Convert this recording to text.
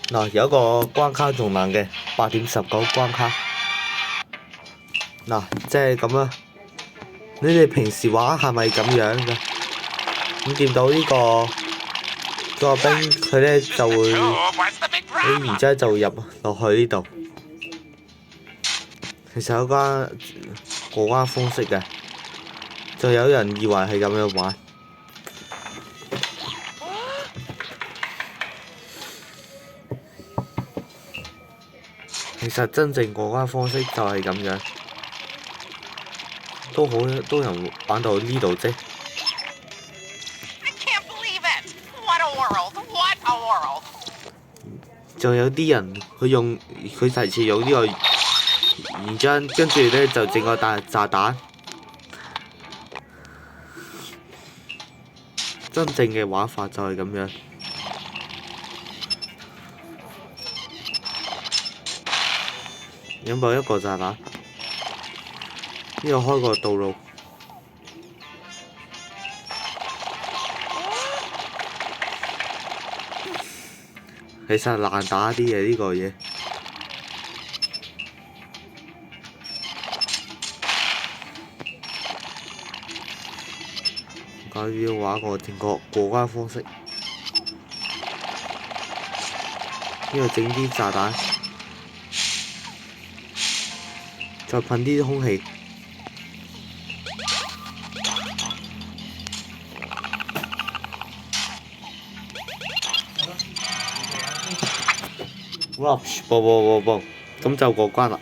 嗱，有一個關卡仲難嘅8.19關卡。嗱，即係咁啦。你哋平時玩係咪咁樣嘅？咁見到呢個兵佢咧就會，然之後就入落去呢度。其實有過關方式嘅，就有人以為係咁樣玩。其實真正過關方式就係咁樣，都有人玩到呢度啫。仲有啲人佢提前用呢個原漿，跟住咧就整個炸彈。真正嘅玩法就係咁樣。有冇一個炸彈？呢度開個道路。其實難打啲嘅呢個嘢。我要玩個正確過關方式。呢度整啲炸彈，再噴啲空氣。哇！啵啵啵啵，咁就過關啦。